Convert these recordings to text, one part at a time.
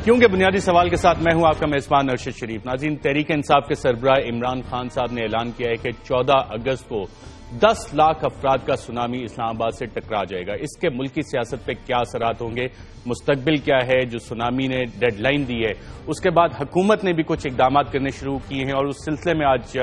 کیونکہ بنیادی سوال کے ساتھ میں ہوں آپ کا میزبان ارشد شریف۔ ناظرین، تحریک انصاف کے سربراہ عمران خان صاحب نے اعلان کیا ہے کہ 14 اگست کو 10 لاکھ افراد کا سونامی اسلام آباد سے ٹکرا جائے گا۔ اس کے ملکی سیاست پہ کیا اثرات ہوں گے، مستقبل کیا ہے؟ جو سونامی نے ڈیڈ لائن دی ہے، اس کے بعد حکومت نے بھی کچھ اقدامات کرنے شروع کیے ہیں، اور اس سلسلے میں آج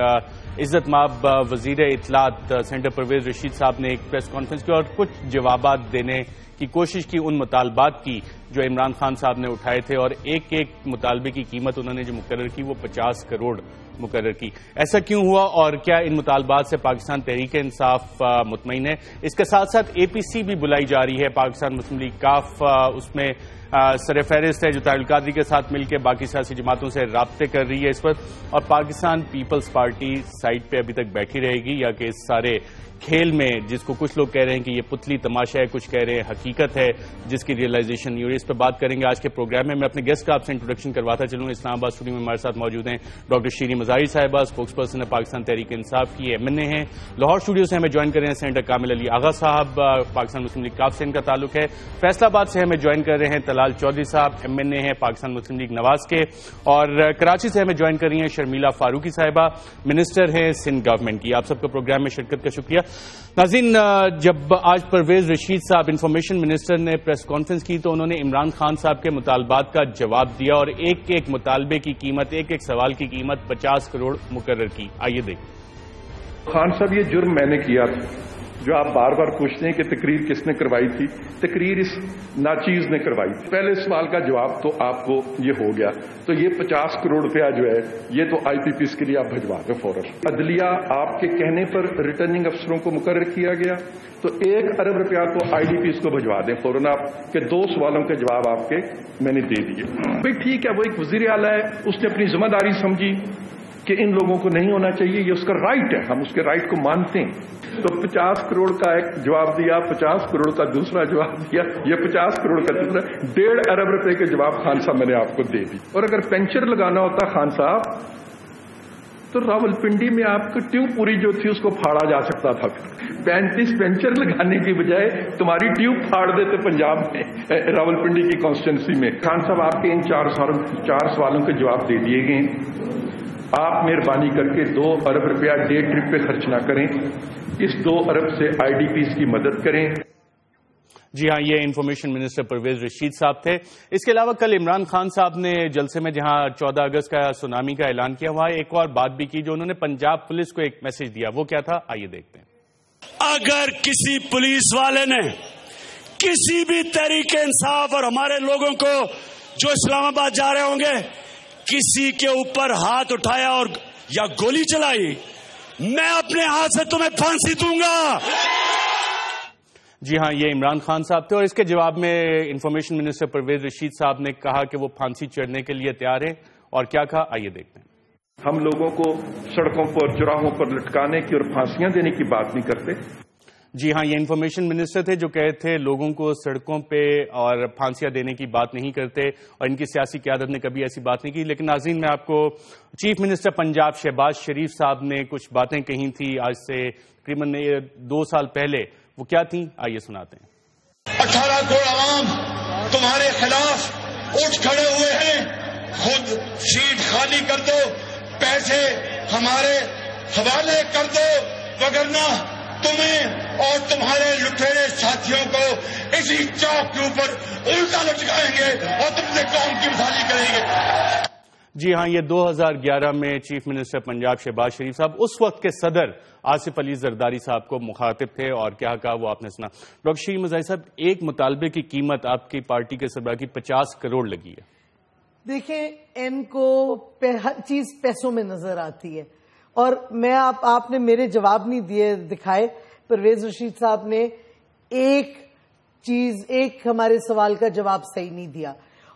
عزت مآب وزیر اطلاعات سینیٹر پرویز رشید صاحب نے ایک پریس کانفرنس کی اور کچھ جوابات دینے کی کوشش کی ان مطالبات کی جو عمران خان صاحب نے اٹھائے تھے، اور ایک ایک مطالبے کی قیمت انہوں نے جو مقرر کی وہ 50 کروڑ مقرر کی۔ ایسا کیوں ہوا اور کیا ان مطالبات سے پاکستان تحریک انصاف مطمئن ہے؟ اس کے ساتھ ساتھ اے پی سی بھی بلائی جا رہی ہے، پاکستان مسلم لیگ کاف اس میں سر فہرست ہے، جو طاہر القادری کے ساتھ مل کے باقی سیاسی جماعتوں سے رابطے کر رہی ہے اس وقت، اور پاکستان پیپلز پارٹی سائٹ پہ ابھی تک بیٹھی رہے گی، یا کہ اس سارے کھیل میں جس کو کچھ لوگ کہہ رہے ہیں کہ یہ پتلی تماشا ہے، کچھ کہہ رہے ہیں حقیقت ہے جس کی ریئلائزیشن نہیں ہو رہی۔ اس پہ بات کریں گے آج کے پروگرام میں۔ میں اپنے گیسٹ کا آپ سے انٹروڈکشن کرواتا چلوں۔ اسلام آباد اسٹوڈیو میں ہمارے ساتھ موجود ہیں ڈاکٹر شیریں مظاہر صاحبہ، اسپوکس پرسن ہے پاکستان تحریک انصاف کی، ایم این اے ہیں۔ لاہور اسٹوڈیو سے ہمیں جوائن کر رہے ہیں سینیٹر کامل علی آغا صاحب، پاکستان مسلم لیگ کاف سے ان کا تعلق ہے۔ فیصل آباد سے ہمیں جوائن کر رہے ہیں طلال چودھری صاحب، ایم این اے ہیں پاکستان مسلم لیگ نواز کے، اور کراچی سے ہمیں جوائن کر رہی ہیں شرمیلا فاروقی صاحبہ، منسٹر ہیں سندھ گورنمنٹ کی۔ آپ سب کا پروگرام میں شرکت کا شکریہ۔ ناظرین، جب آج پرویز رشید صاحب انفارمیشن منسٹر نے پریس کانفرنس کی تو انہوں نے عمران خان صاحب کے مطالبات کا جواب دیا اور ایک ایک مطالبے کی قیمت، ایک ایک سوال کی قیمت 50 کروڑ مقرر کی۔ آئیے دیکھیں۔ خان صاحب، یہ جرم میں نے کیا تھا جو آپ بار بار پوچھتے ہیں کہ تقریر کس نے کروائی تھی۔ تقریر اس ناچیز نے کروائی تھی۔ پہلے سوال کا جواب تو آپ کو یہ ہو گیا، تو یہ 50 کروڑ روپیہ جو ہے یہ تو آئی پی پیز کے لیے آپ بھجوا دیں فوراً۔ عدلیہ آپ کے کہنے پر ریٹرننگ افسروں کو مقرر کیا گیا، تو 1 ارب روپیہ تو آئی ڈی پیز کو بھجوا دیں فوراً آپ کے 2 سوالوں کے جواب آپ کے میں نے دے دیے۔ بھائی ٹھیک ہے، وہ ایک وزیر اعلیٰ ہے، اس نے اپنی ذمہ داری سمجھی کہ ان لوگوں کو نہیں ہونا چاہیے، یہ اس کا رائٹ ہے، ہم اس کے رائٹ کو مانتے ہیں۔ تو 50 کروڑ کا ایک جواب دیا، 50 کروڑ کا دوسرا جواب دیا، یہ 50 کروڑ کا تیسرا، 1.5 ارب روپے کے جواب خان صاحب میں نے آپ کو دے دی۔ اور اگر پینچر لگانا ہوتا خان صاحب تو راول پنڈی میں آپ کی ٹیوب پوری جو تھی اس کو پھاڑا جا سکتا تھا۔ 35 پینچر لگانے کی بجائے تمہاری ٹیوب پھاڑ دیتے پنجاب میں، راول پنڈی کی کانسٹیٹوئنسی میں۔ خان صاحب، آپ کے ان 4 سوالوں کے جواب دے دیے گئے۔ آپ مہربانی کر کے 2 ارب روپیہ ڈے ٹرپ پہ خرچ نہ کریں، اس 2 ارب سے آئی ڈی پیز کی مدد کریں۔ جی ہاں، یہ انفارمیشن منسٹر پرویز رشید صاحب تھے۔ اس کے علاوہ کل عمران خان صاحب نے جلسے میں جہاں 14 اگست کا سونامی کا اعلان کیا، وہاں ایک اور بات بھی کی جو انہوں نے پنجاب پولیس کو ایک میسج دیا۔ وہ کیا تھا، آئیے دیکھتے ہیں۔ اگر کسی پولیس والے نے کسی بھی تحریک انصاف اور ہمارے لوگوں کو جو اسلام آباد جا رہے ہوں گے کسی کے اوپر ہاتھ اٹھایا اور یا گولی چلائی، میں اپنے ہاتھ سے تمہیں پھانسی دوں گا۔ جی ہاں، یہ عمران خان صاحب تھے، اور اس کے جواب میں انفارمیشن منسٹر پرویز رشید صاحب نے کہا کہ وہ پھانسی چڑھنے کے لیے تیار ہیں، اور کیا کہا، آئیے دیکھتے ہیں۔ ہم لوگوں کو سڑکوں پر، چوراہوں پر لٹکانے کی اور پھانسیاں دینے کی بات نہیں کرتے۔ جی ہاں، یہ انفارمیشن منسٹر تھے جو کہے تھے لوگوں کو سڑکوں پہ اور پھانسیاں دینے کی بات نہیں کرتے، اور ان کی سیاسی قیادت نے کبھی ایسی بات نہیں کی۔ لیکن ناظرین، میں آپ کو چیف منسٹر پنجاب شہباز شریف صاحب نے کچھ باتیں کہی تھیں آج سے تقریباً 2 سال پہلے، وہ کیا تھیں، آئیے سناتے ہیں۔ 18 کروڑ عوام تمہارے خلاف اٹھ کھڑے ہوئے ہیں، خود سیٹ خالی کر دو، پیسے ہمارے حوالے کر دو، وگرنہ تمہیں اور تمہارے لٹیرے ساتھیوں کو اسی چوک کے اوپر الٹا لٹکائیں گے اور تم سے قوم کی مثالی کریں گے۔ جی ہاں، یہ 2011 میں چیف منسٹر پنجاب شہباز شریف صاحب اس وقت کے صدر آصف علی زرداری صاحب کو مخاطب تھے، اور کیا کہا وہ آپ نے سنا۔ ڈاکٹر شیریں مظاہر صاحب، ایک مطالبے کی قیمت آپ کی پارٹی کے سربراہ کی 50 کروڑ لگی ہے۔ دیکھیں، ان کو ہر چیز پیسوں میں نظر آتی ہے، اور میں آپ نے میرے جواب نہیں دکھائے۔ پرویز رشید صاحب نے ایک ہمارے سوال کا جواب صحیح نہیں دیا،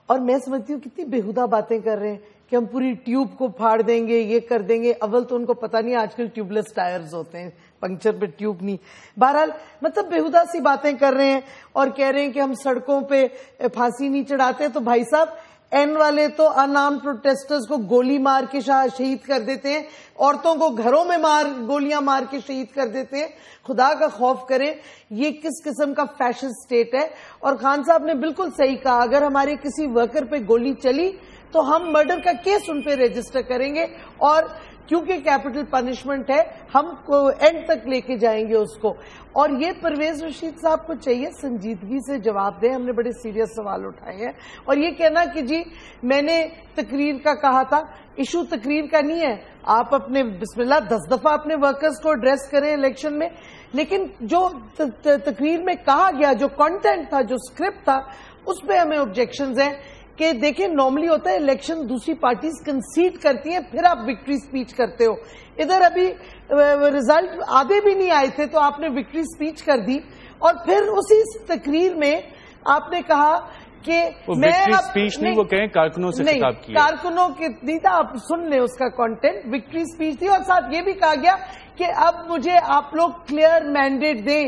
اور میں سمجھتی ہوں کتنی بےہودہ باتیں کر رہے ہیں کہ ہم پوری ٹیوب کو پھاڑ دیں گے، یہ کر دیں گے۔ اول تو ان کو پتہ نہیں آج کل ٹیوب لیس ٹائرز ہوتے ہیں، پنکچر پہ ٹیوب نہیں۔ بہرحال مطلب بےہودہ سی باتیں کر رہے ہیں، اور کہہ رہے ہیں کہ ہم سڑکوں پہ پھانسی نہیں چڑھاتے۔ تو بھائی صاحب، این والے تو انارمڈ پروٹیسٹرز کو گولی مار کے شہید کر دیتے ہیں، عورتوں کو گھروں میں گولیاں مار کے شہید کر دیتے ہیں. خدا کا خوف کریں، یہ کس قسم کا فیشسٹ اسٹیٹ ہے. اور خان صاحب نے بالکل صحیح کہا، اگر ہمارے کسی ورکر پہ گولی چلی تو ہم مرڈر کا کیس ان پہ رجسٹر کریں گے، اور کیونکہ کیپٹل پنشمنٹ ہے ہم اینڈ تک لے کے جائیں گے اس کو. اور یہ پرویز رشید صاحب کو چاہیے سنجیدگی سے جواب دیں. ہم نے بڑے سیریس سوال اٹھائے ہیں، اور یہ کہنا کہ جی میں نے تقریر کا کہا تھا، ایشو تقریر کا نہیں ہے. آپ اپنے بسم اللہ 10 دفعہ اپنے ورکرز کو ایڈریس کریں الیکشن میں، لیکن جو تقریر میں کہا گیا، جو کنٹینٹ تھا، جو اسکرپٹ تھا، اس پہ ہمیں آبجیکشنز ہیں. کہ دیکھیں نارملی ہوتا ہے الیکشن دوسری پارٹیز کنسیڈ کرتی ہیں، پھر آپ وکٹری اسپیچ کرتے ہو. ادھر ابھی ریزلٹ آدھے بھی نہیں آئے تھے تو آپ نے وکٹری اسپیچ کر دی، اور پھر اسی تقریر میں آپ نے کہا کہ میں اسپیچ نہیں، وہ کہیں کارکنوں سے خطاب کیا، کارکنوں کے نہیں تھا. آپ سن لیں اس کا کانٹینٹ. وکٹری اسپیچ تھی، اور ساتھ یہ بھی کہا گیا کہ اب مجھے آپ لوگ کلیئر مینڈیٹ دیں.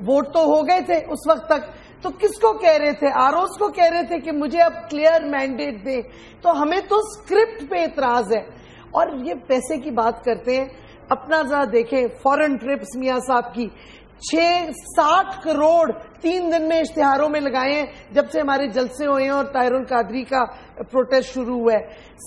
ووٹ تو ہو گئے تھے اس وقت تک، تو کس کو کہہ رہے تھے؟ آروز کو کہہ رہے تھے کہ مجھے اب کلیئر مینڈیٹ دیں. تو ہمیں تو اسکرپٹ پہ اعتراض ہے. اور یہ پیسے کی بات کرتے ہیں، اپنا ذرا دیکھیں فورن ٹرپس میاں صاحب کی 60 کروڑ 3 دن میں اشتہاروں میں لگائے ہیں جب سے ہمارے جلسے ہوئے ہیں اور طاہر القادری کا پروٹیسٹ شروع ہوا ہے.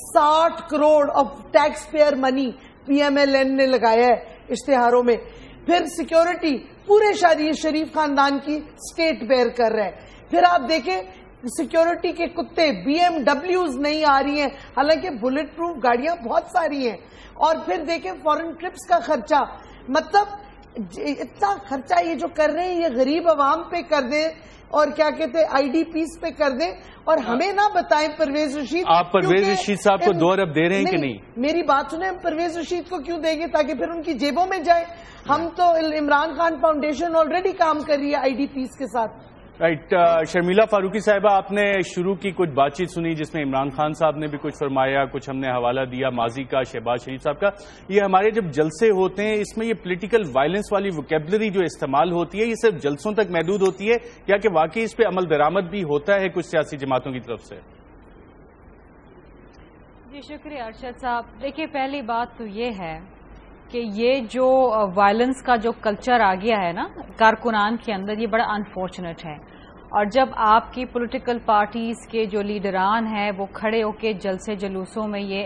60 crore of tax payer money PMLN نے لگایا ہے اشتہاروں میں. پھر سیکیورٹی پورے شریف خاندان کی اسٹیٹ بیئر کر رہا ہے. پھر آپ دیکھیں سیکیورٹی کے کتے BMWs نہیں آ رہی ہیں، حالانکہ بلٹ پروف گاڑیاں بہت ساری ہیں. اور پھر دیکھیں فورن ٹرپس کا خرچہ، مطلب اتنا خرچہ یہ جو کر رہے ہیں یہ غریب عوام پہ کر دیں، اور کیا کہتے ہیں IDPs پہ کر دیں. اور ہمیں نہ بتائیں پرویز رشید، آپ پرویز رشید صاحب کو 2 ارب دے رہے ہیں کہ نہیں؟ میری بات سنیں، ہم پرویز رشید کو کیوں دیں گے؟ تاکہ پھر ان کی جیبوں میں جائے. ہم تو عمران خان فاؤنڈیشن آلریڈی کام کر رہی ہے IDPs کے ساتھ. رائٹ. شرمیلا فاروقی صاحبہ، آپ نے شروع کی کچھ بات چیت سنی جس میں عمران خان صاحب نے بھی کچھ فرمایا، کچھ ہم نے حوالہ دیا ماضی کا شہباز شریف صاحب کا. یہ ہمارے جب جلسے ہوتے ہیں اس میں یہ پولیٹیکل وائلنس والی ووکیبلری جو استعمال ہوتی ہے یہ صرف جلسوں تک محدود ہوتی ہے یا کہ واقعی اس پہ عمل درآمد بھی ہوتا ہے کچھ سیاسی جماعتوں کی طرف سے؟ جی شکریہ ارشد صاحب. دیکھیے پہلی بات تو یہ ہے کہ یہ جو وائلنس کا جو کلچر آ گیا ہے نا کارکنان کے اندر، یہ بڑا انفارچونیٹ ہے. اور جب آپ کی پولیٹیکل پارٹیز کے جو لیڈران ہیں وہ کھڑے ہو کے جلسے جلوسوں میں یہ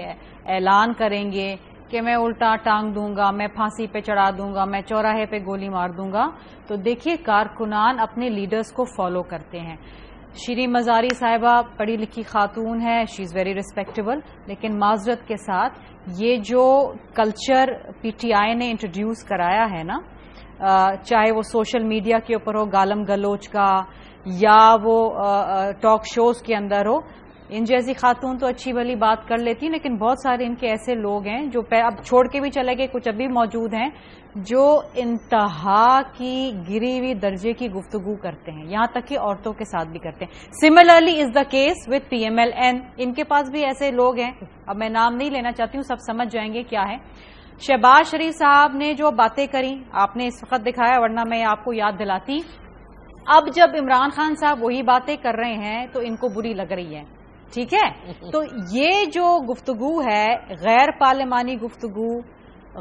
اعلان کریں گے کہ میں الٹا ٹانگ دوں گا، میں پھانسی پہ چڑھا دوں گا، میں چوراہے پہ گولی مار دوں گا، تو دیکھیے کارکنان اپنے لیڈرز کو فالو کرتے ہیں. شیریں مزاری صاحبہ پڑھی لکھی خاتون ہے، شی از ویری ریسپیکٹیبل، لیکن معذرت کے ساتھ یہ جو کلچر PTI نے انٹروڈیوس کرایا ہے نا، چاہے وہ سوشل میڈیا کے اوپر ہو گالم گلوچ کا یا وہ ٹاک شوز کے اندر ہو، ان جیسی خاتون تو اچھی بھلی بات کر لیتی، لیکن بہت سارے ان کے ایسے لوگ ہیں جو اب چھوڑ کے بھی چلے گئے، کچھ ابھی موجود ہیں جو انتہا کی گری ہوئی درجے کی گفتگو کرتے ہیں، یہاں تک کہ عورتوں کے ساتھ بھی کرتے ہیں. Similarly is the case with PMLN. ان کے پاس بھی ایسے لوگ ہیں، اب میں نام نہیں لینا چاہتی ہوں، سب سمجھ جائیں گے کیا ہے. شہباز شریف صاحب نے جو باتیں کری آپ نے اس وقت دکھایا، ورنہ میں آپ کو یاد دلاتی. اب جب عمران خان صاحب وہی باتیں کر رہے ہیں تو ان کو بری لگ رہی ہے، ٹھیک ہے. تو یہ جو گفتگو ہے غیر پارلیمانی گفتگو،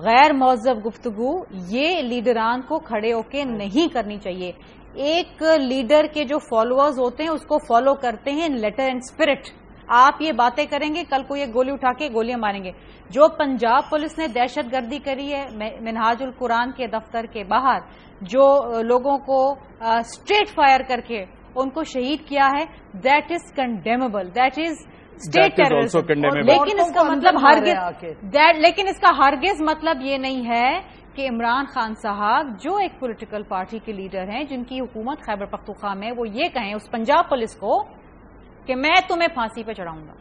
غیر مہذب گفتگو، یہ لیڈران کو کھڑے ہو کے نہیں کرنی چاہیے. ایک لیڈر کے جو فالوورز ہوتے ہیں اس کو فالو کرتے ہیں لیٹر اینڈ اسپرٹ. آپ یہ باتیں کریں گے، کل کو یہ گولی اٹھا کے گولیاں ماریں گے. جو پنجاب پولیس نے دہشت گردی کری ہے منہاج القرآن کے دفتر کے باہر، جو لوگوں کو اسٹریٹ فائر کر کے ان کو شہید کیا ہے، that is condemnable, that is state terrorism. لیکن اس کا ہرگز مطلب یہ نہیں ہے کہ عمران خان صاحب جو ایک پولیٹیکل پارٹی کے لیڈر ہیں جن کی حکومت خیبر پختونخوا میں، وہ یہ کہیں اس پنجاب پولیس کو کہ میں تمہیں پھانسی پہ چڑھاؤں گا.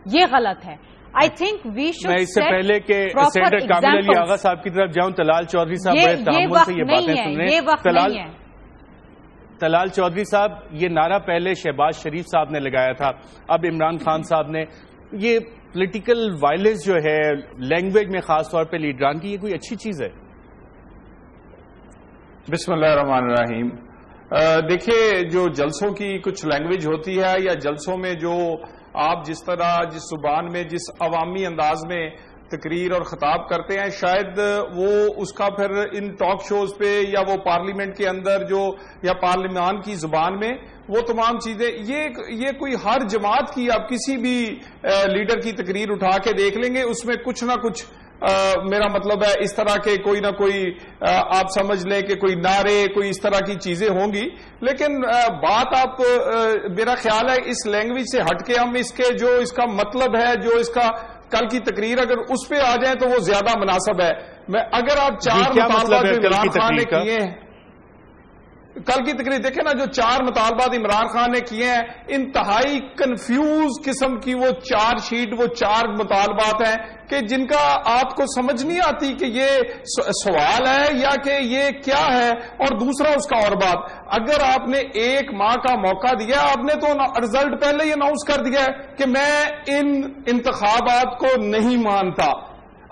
یہ غلط ہے. I think we should. میں اس سے پہلے کہ سینیٹر کامل علی آغا صاحب کی طرف جاؤں، طلال چودھری صاحب بڑے تحمل سے یہ باتیں سن رہے ہیں. یہ وقت نہیں ہے. طلال چودھری صاحب، یہ نعرہ پہلے شہباز شریف صاحب نے لگایا تھا، اب عمران خان صاحب نے. یہ پولیٹیکل وائلنس جو ہے لینگویج میں خاص طور پہ لیڈران کی، یہ کوئی اچھی چیز ہے؟ بسم اللہ الرحمن الرحیم. دیکھیے جو جلسوں کی کچھ لینگویج ہوتی ہے یا جلسوں میں جو آپ جس طرح جس زبان میں جس عوامی انداز میں تقریر اور خطاب کرتے ہیں، شاید وہ اس کا پھر ان ٹاک شوز پہ یا وہ پارلیمنٹ کے اندر جو یا پارلیمان کی زبان میں وہ تمام چیزیں یہ کوئی ہر جماعت کی آپ کسی بھی لیڈر کی تقریر اٹھا کے دیکھ لیں گے، اس میں کچھ نہ کچھ میرا مطلب ہے اس طرح کے کوئی نہ کوئی آپ سمجھ لیں کہ کوئی نعرے کوئی اس طرح کی چیزیں ہوں گی. لیکن بات آپ میرا خیال ہے اس لینگویج سے ہٹ کے ہم اس کے جو اس کا مطلب ہے جو اس کا کل کی تقریر اگر اس پہ آ جائیں تو وہ زیادہ مناسب ہے. اگر آپ 4 مطالبات جو عمران خان نے کیے ہیں کل کی تقریر دیکھیں نا، جو 4 مطالبات عمران خان نے کیے ہیں انتہائی کنفیوز قسم کی وہ 4 شیٹ وہ 4 مطالبات ہیں کہ جن کا آپ کو سمجھ نہیں آتی کہ یہ سوال ہے یا کہ یہ کیا ہے. اور دوسرا اس کا اور بات، اگر آپ نے 1 ماہ کا موقع دیا، آپ نے تو رزلٹ پہلے ہی اناؤنس کر دیا ہے کہ میں ان انتخابات کو نہیں مانتا.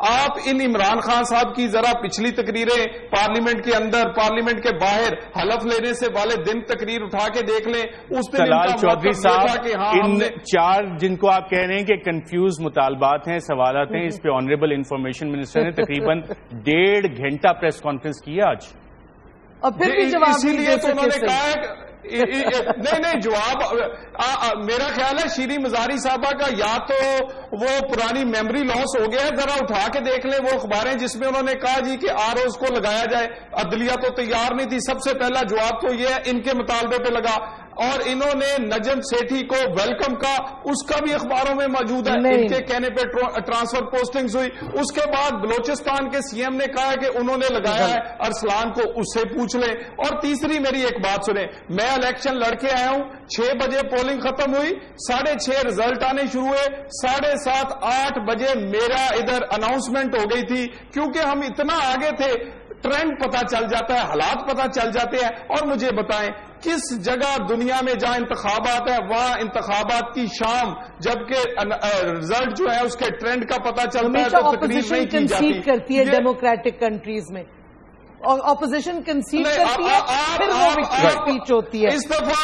آپ ان عمران خان صاحب کی ذرا پچھلی تقریریں پارلیمنٹ کے اندر پارلیمنٹ کے باہر حلف لینے سے والے دن تقریر اٹھا کے دیکھ لیں. اس دن طلال چودھری صاحب ان 4 جن کو آپ کہہ رہے ہیں کہ کنفیوز مطالبات ہیں سوالات ہیں، اس پہ آنریبل انفارمیشن منسٹر نے تقریباً 1.5 گھنٹہ پریس کانفرنس کی ہے آج، اور پھر بھی جواب اسی لیے تو انہوں نے کہا ہے نہیں جواب میرا خیال ہے شیریں مزاری صاحبہ کا یا تو وہ پرانی میموری لاس ہو گیا ہے. ذرا اٹھا کے دیکھ لیں وہ اخباریں جس میں انہوں نے کہا جی کہ ROs کو لگایا جائے. عدلیہ تو تیار نہیں تھی. سب سے پہلا جواب تو یہ ہے ان کے مطالبے پہ لگا، اور انہوں نے نجم سیٹھی کو ویلکم کا، اس کا بھی اخباروں میں موجود ہے. ان کے کہنے پہ ٹرانسفر پوسٹنگز ہوئی. اس کے بعد بلوچستان کے CM نے کہا کہ انہوں نے لگایا ہے ارسلان کو، اس سے پوچھ لیں. اور تیسری میری ایک بات سنیں، میں الیکشن لڑ کے آیا ہوں، 6 بجے پولنگ ختم ہوئی، 6:30 رزلٹ آنے شروع ہوئے، 7:30 8 بجے میرا ادھر اناؤنسمنٹ ہو گئی تھی. کیونکہ ہم اتنا آگے تھے، ٹرینڈ پتا چل جاتا ہے، حالات پتا چل جاتے ہیں. اور مجھے بتائیں کس جگہ دنیا میں جہاں انتخابات ہیں وہاں انتخابات کی شام جبکہ رزلٹ جو ہے اس کے ٹرینڈ کا پتا چلتا ہے تو تقریر نہیں کی جاتی کرتی ہے ڈیموکریٹک کنٹریز میں، اور اپوزیشن کنسیڈ کرتی ہے، پھر وہ وکٹری اسپیچ ہوتی ہے. اس دفعہ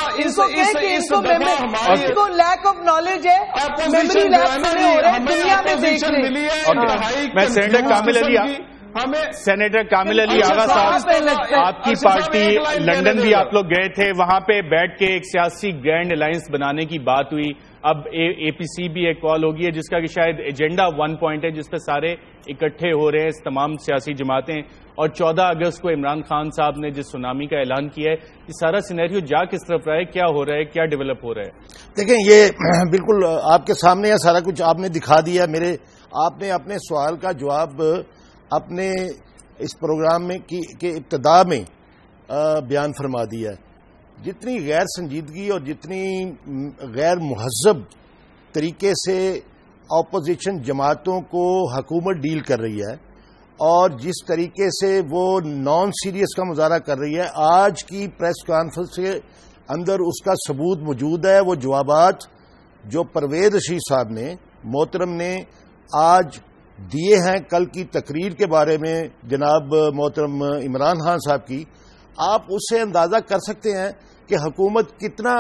ان کو لیک آف نالج ہے، میموری لیک سے ہو رہے ہیں دنیا میں دیکھ ملی ہے. میں سینیٹر کامل علی آغا صاحب، آپ کی پارٹی لندن بھی آپ لوگ گئے تھے، وہاں پہ بیٹھ کے ایک سیاسی گرینڈ الائنس بنانے کی بات ہوئی. اب APC بھی ایک کال ہوگی ہے جس کا کہ شاید ایجنڈا 1 پوائنٹ ہے جس پہ سارے اکٹھے ہو رہے ہیں تمام سیاسی جماعتیں. اور 14 اگست کو عمران خان صاحب نے جس سونامی کا اعلان کیا ہے، یہ سارا سینیریو جا کس طرف رہا ہے، کیا ہو رہا ہے، کیا ڈیولپ ہو رہا ہے؟ دیکھیں یہ بالکل آپ کے سامنے ہے، سارا کچھ آپ نے دکھا دیا. آپ نے اپنے سوال کا جواب اپنے اس پروگرام میں کی ابتدا میں بیان فرما دیا ہے. جتنی غیر سنجیدگی اور جتنی غیر مہذب طریقے سے اپوزیشن جماعتوں کو حکومت ڈیل کر رہی ہے اور جس طریقے سے وہ نان سیریس کا مظاہرہ کر رہی ہے، آج کی پریس کانفرنس کے اندر اس کا ثبوت موجود ہے. وہ جوابات جو پرویز رشید صاحب نے محترم نے آج دیے ہیں کل کی تقریر کے بارے میں جناب محترم عمران خان صاحب کی، آپ اس سے اندازہ کر سکتے ہیں کہ حکومت کتنا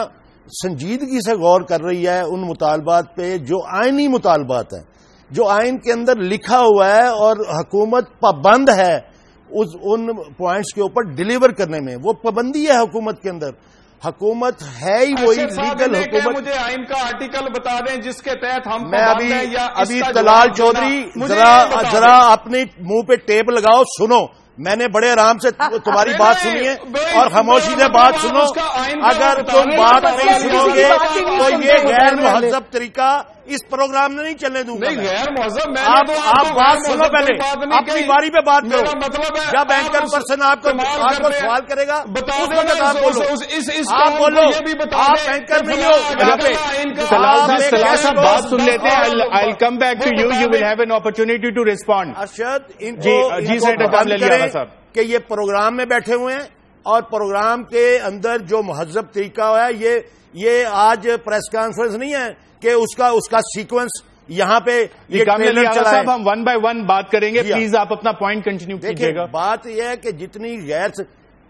سنجیدگی سے غور کر رہی ہے ان مطالبات پہ جو آئینی مطالبات ہیں، جو آئین کے اندر لکھا ہوا ہے، اور حکومت پابند ہے ان پوائنٹس کے اوپر ڈیلیور کرنے میں. وہ پابندی ہے حکومت کے اندر. حکومت ہے ہی وہی لیگل حکومت. مجھے آئین کا آرٹیکل بتا دیں جس کے تحت ہم میں ابھی طلال چودھری ذرا اپنے منہ پہ ٹیپ لگاؤ، سنو. میں نے بڑے آرام سے تمہاری بات سنی ہے اور خاموشی سے بات سنو. اگر تم بات نہیں سنو گے تو یہ غیر مہذب طریقہ اس پروگرام میں نہیں چلنے دوں گا. غیر مہذب آپ بات سنو پہلے، اپنی باری پہ بات کرو. جب اینکر پرسن آپ کو سوال کرے گا آپ بولو. آپ اینکر نہیں ہو. سلال صاحب بات سن لیتے ہیں. I'll come back to you. You will have an opportunity to respond. Arshad ان کو کہ یہ پروگرام میں بیٹھے ہوئے ہیں اور پروگرام کے اندر جو مہذب طریقہ ہوا ہے، یہ آج پریس کانفرنس نہیں ہے کہ اس کا سیکوینس یہاں پہ صاحب ہم 1 by 1 بات کریں گے. پلیز آپ اپنا پوائنٹ کنٹینیو کیجیے گا. بات یہ ہے کہ جتنی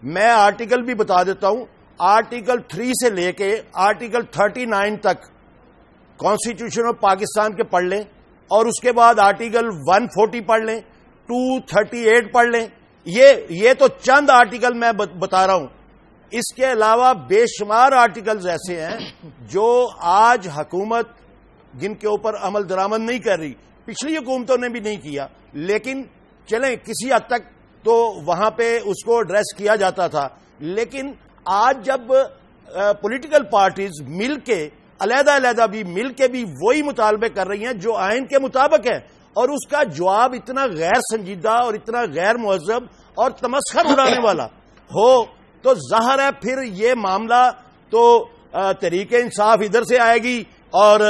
میں آرٹیکل بھی بتا دیتا ہوں. آرٹیکل 3 سے لے کے آرٹیکل 39 تک کانسٹیٹیوشن آف پاکستان کے پڑھ لیں اور اس کے بعد آرٹیکل 140 پڑھ لیں, 238 پڑھ لیں. یہ تو چند آرٹیکل میں بتا رہا ہوں. اس کے علاوہ بے شمار آرٹیکلز ایسے ہیں جو آج حکومت جن کے اوپر عمل درآمد نہیں کر رہی, پچھلی حکومتوں نے بھی نہیں کیا, لیکن چلیں کسی حد تک تو وہاں پہ اس کو ایڈریس کیا جاتا تھا. لیکن آج جب پولیٹیکل پارٹیز مل کے علیحدہ بھی مل کے بھی وہی مطالبے کر رہی ہیں جو آئین کے مطابق ہے, اور اس کا جواب اتنا غیر سنجیدہ اور اتنا غیر مہذب اور تمسخر اڑانے والا ہو, تو ظاہر ہے پھر یہ معاملہ تو تحریک انصاف ادھر سے آئے گی اور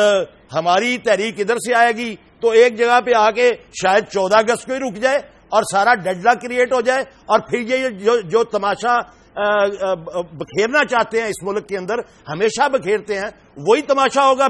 ہماری تحریک ادھر سے آئے گی, تو ایک جگہ پہ آ کے شاید 14 اگست کو ہی رک جائے اور سارا ڈڈلا کریٹ ہو جائے, اور پھر یہ جو تماشا بکھیرنا چاہتے ہیں اس ملک کے اندر, ہمیشہ بکھیرتے ہیں, وہی تماشا ہوگا.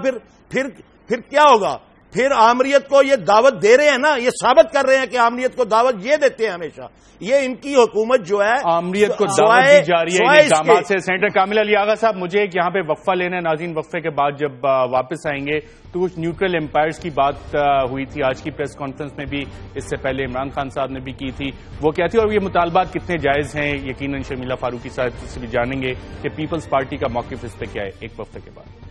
پھر کیا ہوگا؟ پھر آمریت کو یہ دعوت دے رہے ہیں نا, یہ ثابت کر رہے ہیں کہ آمریت کو دعوت یہ دیتے ہیں ہمیشہ. یہ ان کی حکومت جو ہے آمریت کو دعوت دی جا رہی ہے اقدامات سے. سینیٹر کامل علی آغا صاحب, مجھے ایک یہاں پہ وقفہ لینا ہے. ناظرین, وقفے کے بعد جب واپس آئیں گے تو کچھ نیوٹرل امپائرز کی بات ہوئی تھی آج کی پریس کانفرنس میں بھی, اس سے پہلے عمران خان صاحب نے بھی کی تھی, وہ کیا تھی اور یہ مطالبات کتنے جائز ہیں, یقیناً شرمیلا فاروقی صاحب سے بھی جانیں گے کہ پیپلز پارٹی کا موقف اس پہ کیا ہے. ایک وقفے کے بعد.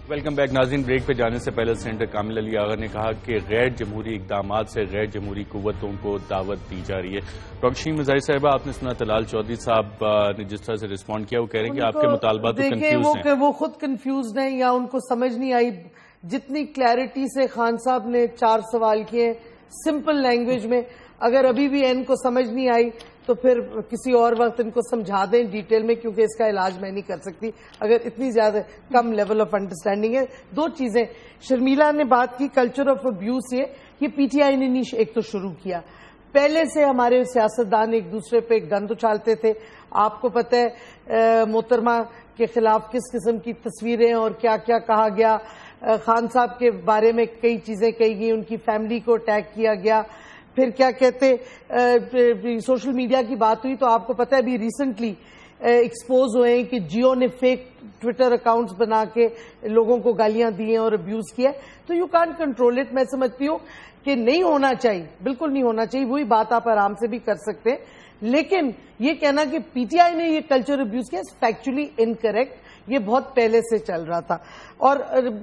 Welcome back. ناظرین, بریک پہ جانے سے پہلے سینیٹر کامل علی آغا نے کہا کہ غیر جمہوری اقدامات سے غیر جمہوری قوتوں کو دعوت دی جا رہی ہے. ڈاکٹر شین مظاہر صاحبہ, آپ نے سنا طلال چودھری صاحب نے جس طرح سے رسپونڈ کیا, وہ کہہ رہے ہیں کہ آپ کے مطالبات تو کنفیوز ہیں. وہ خود کنفیوزڈ ہیں یا ان کو سمجھ نہیں آئی. جتنی کلیئرٹی سے خان صاحب نے 4 سوال کیے سمپل لینگویج میں, اگر ابھی بھی ان کو سمجھ نہیں آئی تو پھر کسی اور وقت ان کو سمجھا دیں ڈیٹیل میں, کیونکہ اس کا علاج میں نہیں کر سکتی اگر اتنی زیادہ کم لیول آف انڈرسٹینڈنگ ہے. 2 چیزیں شرمیلا نے بات کی, کلچر آف ابیوز. یہ پی ٹی آئی نے ایک تو شروع کیا, پہلے سے ہمارے سیاستدان ایک دوسرے پہ گند اچھالتے تھے. آپ کو پتہ ہے محترمہ کے خلاف کس قسم کی تصویریں اور کیا کیا کہا گیا, خان صاحب کے بارے میں کئی چیزیں کہی گئی, ان کی فیملی کو اٹیک کیا گیا. پھر کیا کہتے سوشل میڈیا کی بات ہوئی تو آپ کو پتہ ہے ابھی ریسنٹلی ایکسپوز ہوئے ہیں کہ جیو نے فیک ٹویٹر اکاؤنٹس بنا کے لوگوں کو گالیاں دی ہیں اور ابیوز کیا. تو یو کانٹ کنٹرول اٹ. میں سمجھتی ہوں کہ نہیں ہونا چاہیے, بالکل نہیں ہونا چاہیے. وہی بات آپ آرام سے بھی کر سکتے ہیں, لیکن یہ کہنا کہ پی ٹی آئی نے یہ کلچر ابیوز کیا فیکچولی انکریکٹ. یہ بہت پہلے سے چل رہا تھا اور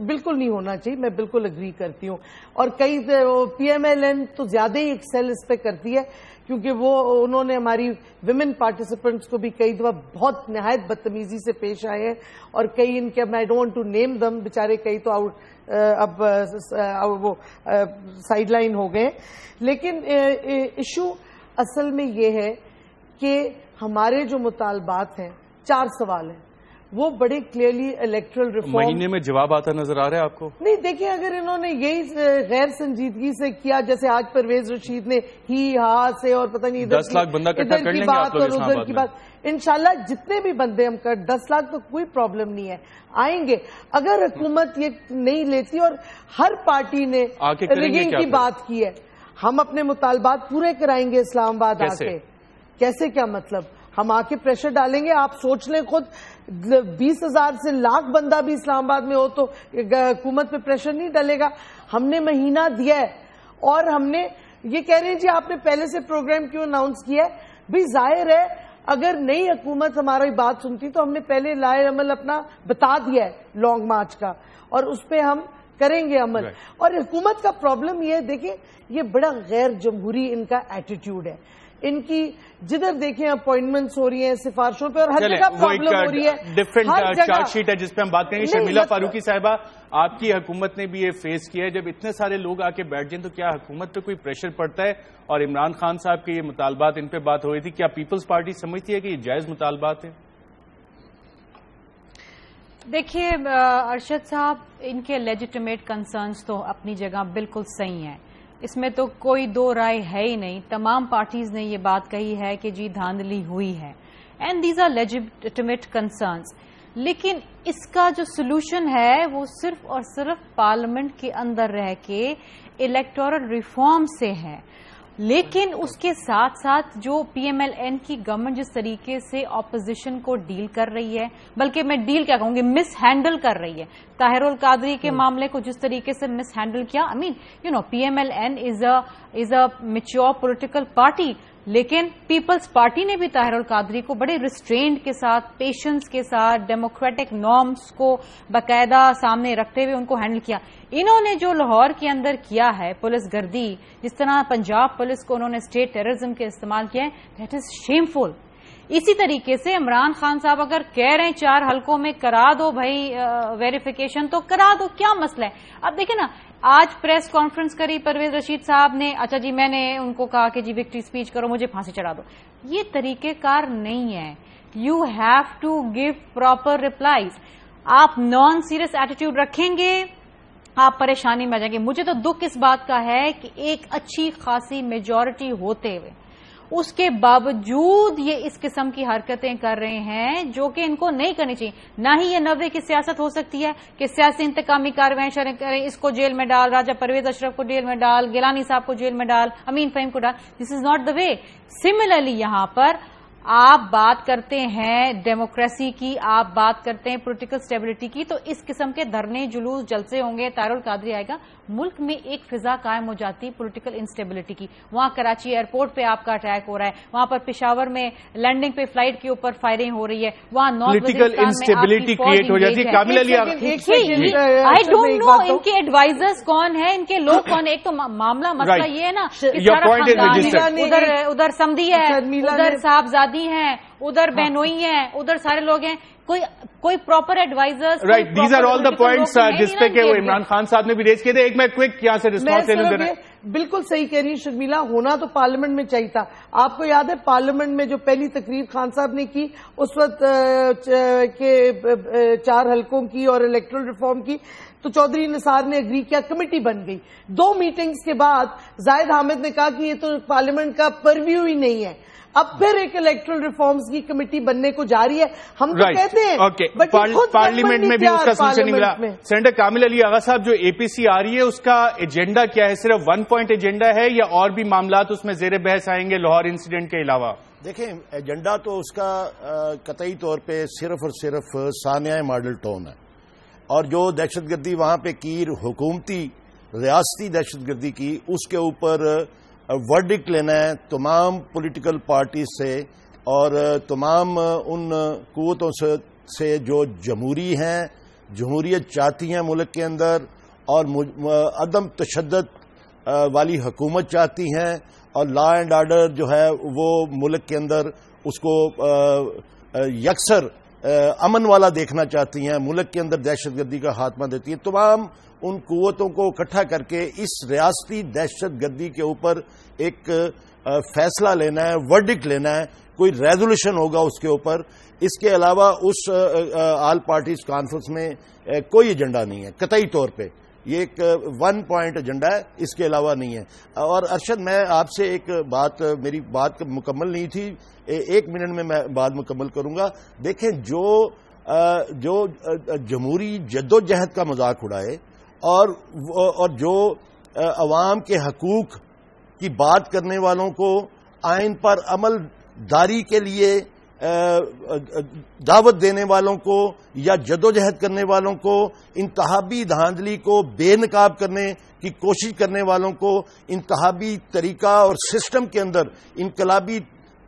بالکل نہیں ہونا چاہیے. میں بالکل اگری کرتی ہوں. اور کئی پی ایم ایل این تو زیادہ ہی ایکسل اس پہ کرتی ہے, کیونکہ انہوں نے ہماری ویمن پارٹیسپینٹس کو بھی کئی دفعہ بہت نہایت بدتمیزی سے پیش آئے ہیں, اور کئی ان کے I don't want to name them, بیچارے کئی تو اب وہ سائڈ لائن ہو گئے. لیکن ایشو اصل میں یہ ہے کہ ہمارے جو مطالبات ہیں 4 سوال ہیں, وہ بڑے کلیئرلی الیکٹرل ریفارم. مہینے میں جواب آتا نظر آ رہا ہے آپ کو؟ نہیں, دیکھیں اگر انہوں نے یہی غیر سنجیدگی سے کیا, جیسے آج پرویز رشید نے ہی ہا سے اور پتہ نہیں 10 لاکھ بندہ اکٹھا کر لیں گے آپ لوگ اسلام آباد میں. انشاءاللہ جتنے بھی بندے ہم 10 لاکھ تو کوئی پرابلم نہیں ہے, آئیں گے. اگر حکومت یہ نہیں لیتی اور ہر پارٹی نے ریگنگ کی بات کی ہے, ہم اپنے مطالبات پورے کرائیں گے اسلام آباد آ کے. کیسے, کیا مطلب؟ ہم آ کے پریشر ڈالیں گے. آپ سوچ لیں خود, 20,000 سے لاکھ بندہ بھی اسلام آباد میں ہو تو حکومت پہ پریشر نہیں ڈلے گا. ہم نے مہینہ دیا ہے اور ہم نے یہ کہہ رہے ہیں جی آپ نے پہلے سے پروگرام کیوں اناؤنس کیا ہے. بھی ظاہر ہے اگر نئی حکومت ہماری بات سنتی تو ہم نے پہلے لائے عمل اپنا بتا دیا ہے لانگ مارچ کا, اور اس پہ ہم کریں گے عمل. اور حکومت کا پرابلم یہ دیکھیں, یہ بڑا غیر جمہوری ان کا ایٹیٹیوڈ ہے. ان کی جدھر دیکھیں اپوائنٹمنٹس ہو رہی ہیں سفارشوں پہ, اور ہر جگہ پرابلم ہو رہی ہے. ڈفرنٹ چارج شیٹ ہے جس پہ ہم بات کریں گے. شرمیلا فاروقی صاحبہ, آپ کی حکومت نے بھی یہ فیس کیا ہے, جب اتنے سارے لوگ آ کے بیٹھ جائیں تو کیا حکومت پہ کوئی پریشر پڑتا ہے؟ اور عمران خان صاحب کے یہ مطالبات, ان پہ بات ہو رہی تھی, کیا پیپلز پارٹی سمجھتی ہے کہ یہ جائز مطالبات ہیں؟ دیکھیے ارشد صاحب, ان کے لیجیٹیمیٹ کنسرنز تو اپنی جگہ بالکل صحیح ہیں, اس میں تو کوئی 2 رائے ہے ہی نہیں. تمام پارٹیز نے یہ بات کہی ہے کہ جی دھاندلی ہوئی ہے, and these are legitimate concerns. لیکن اس کا جو سولوشن ہے وہ صرف اور صرف پارلیمنٹ کے اندر رہ کے الیکٹورل ریفارم سے ہے. لیکن اس کے ساتھ ساتھ جو پی ایم ایل این کی گورنمنٹ جس طریقے سے اپوزیشن کو ڈیل کر رہی ہے، بلکہ میں ڈیل کیا کہوں گی، مس ہینڈل کر رہی ہے طاہر القادری کے معاملے کو جس طریقے سے مس ہینڈل کیا. P M L N is a mature political party, لیکن پیپلز پارٹی نے بھی طاہر القادری کو بڑے ریسٹرینڈ کے ساتھ، پیشنس کے ساتھ، ڈیموکریٹک نارمز کو باقاعدہ سامنے رکھتے ہوئے ان کو ہینڈل کیا. انہوں نے جو لاہور کے اندر کیا ہے پولیس گردی، جس طرح پنجاب پولیس کو انہوں نے اسٹیٹ ٹیررزم کے استعمال کیا ہے، دیٹ از شیم فل. اسی طریقے سے عمران خان صاحب اگر کہہ رہے ہیں 4 حلقوں میں کرا دو بھائی ویریفیکیشن، تو کرا دو، کیا مسئلہ ہے. اب دیکھیں نا، آج پریس کانفرنس کری پرویز رشید صاحب نے، اچھا جی میں نے ان کو کہا کہ جی وکٹری اسپیچ کرو، مجھے پھانسی چڑھا دو. یہ طریقہ کار نہیں ہے. You have to give proper replies. آپ نان سیریس ایٹیٹیوڈ رکھیں گے، آپ پریشانی میں آ جائیں گے. مجھے تو دکھ اس بات کا ہے کہ ایک اچھی خاصی میجورٹی ہوتے ہوئے اس کے باوجود یہ اس قسم کی حرکتیں کر رہے ہیں جو کہ ان کو نہیں کرنی چاہیے. نہ ہی یہ 90 کی سیاست ہو سکتی ہے کہ سیاسی انتقامی کارروائیں شروع کریں، اس کو جیل میں ڈال، راجہ پرویز اشرف کو جیل میں ڈال، گیلانی صاحب کو جیل میں ڈال، امین فہیم کو ڈال. دس is not the way. Similarly یہاں پر آپ بات کرتے ہیں ڈیموکریسی کی، آپ بات کرتے ہیں پولیٹیکل سٹیبلٹی کی، تو اس قسم کے دھرنے، جلوس، جلسے ہوں گے، طاہر القادری آئے گا، ملک میں ایک فضا قائم ہو جاتی پولیٹیکل انسٹیبلٹی کی. وہاں کراچی ایئرپورٹ پہ آپ کا اٹیک ہو رہا ہے، وہاں پر پشاور میں لینڈنگ پہ فلائٹ کے اوپر فائرنگ ہو رہی ہے، وہاں پولیٹیکل انسٹیبلٹی کریٹ ہو جاتی ہے. کامل علی، آئی ڈونٹ نو ان کے ایڈوائزرز کون ہیں، ان کے لوگ کون ہیں. ایک تو معاملہ مسئلہ یہ ہے نا کہ سارا خاندان ہے، ادھر سمدھی ہے، ادھر صاحبزادی ہیں، ادھر بہنوئی ہیں، ادھر سارے لوگ ہیں. کوئی proper adviser. Right, these are all the points جس پہ کہ وہ عمران خان صاحب نے بھی ریز کیے تھے. ایک میں کوئک یہاں سے رسپانس لے لوں. بالکل صحیح کہہ رہی شرمیلا، ہونا تو پارلیمنٹ میں چاہیے تھا. آپ کو یاد ہے پارلیمنٹ میں جو پہلی تقریر خان صاحب نے کی اس وقت کے 4 حلقوں کی اور الیکٹرل ریفارم کی، تو چودھری نثار نے اگری کیا، کمیٹی بن گئی. 2 میٹنگز کے بعد زاہد حامد نے کہا کہ یہ تو پارلیمنٹ کا پرویو ہی نہیں ہے. اب پھر ایک الیکٹرل ریفارمز کی کمیٹی بننے کو جا رہی ہے. ہم تو کہتے ہیں پارلیمنٹ میں بھی اس کا سلسلہ نہیں ملا. سینیٹر کامل علی آغا صاحب، جو اے پی سی آ رہی ہے اس کا ایجنڈا کیا ہے؟ صرف 1 پوائنٹ ایجنڈا ہے یا اور بھی معاملات اس میں زیر بحث آئیں گے لاہور انسیڈنٹ کے علاوہ؟ دیکھیں، ایجنڈا تو اس کا قطعی طور پہ صرف اور صرف ثانیہ ماڈل ٹاؤن ہے، اور جو دہشت گردی وہاں پہ کی، حکومتی ریاستی دہشت گردی کی، اس کے اوپر ورڈکٹ لینا ہے تمام پولیٹیکل پارٹیز سے اور تمام ان قوتوں سے جو جمہوری ہیں، جمہوریت چاہتی ہیں ملک کے اندر، اور عدم تشدد والی حکومت چاہتی ہیں، اور لا اینڈ آرڈر جو ہے وہ ملک کے اندر اس کو یکسر امن والا دیکھنا چاہتی ہیں، ملک کے اندر دہشت گردی کا خاتمہ دیتی ہیں. تمام ان قوتوں کو اکٹھا کر کے اس ریاستی دہشت گردی کے اوپر ایک فیصلہ لینا ہے، ورڈکٹ لینا ہے، کوئی ریزولوشن ہوگا اس کے اوپر. اس کے علاوہ اس آل پارٹیز کانفرنس میں کوئی ایجنڈا نہیں ہے قطعی طور پہ. یہ ایک 1 پوائنٹ ایجنڈا ہے، اس کے علاوہ نہیں ہے. اور ارشد، میں آپ سے ایک بات، میری بات مکمل نہیں تھی، 1 منٹ میں بات مکمل کروں گا. دیکھیں، جو جمہوری جدوجہد کا مذاق اڑائے اور جو عوام کے حقوق کی بات کرنے والوں کو آئین پر عمل داری کے لیے دعوت دینے والوں کو یا جدوجہد کرنے والوں کو، انتخابی دھاندلی کو بے نقاب کرنے کی کوشش کرنے والوں کو، انتخابی طریقہ اور سسٹم کے اندر انقلابی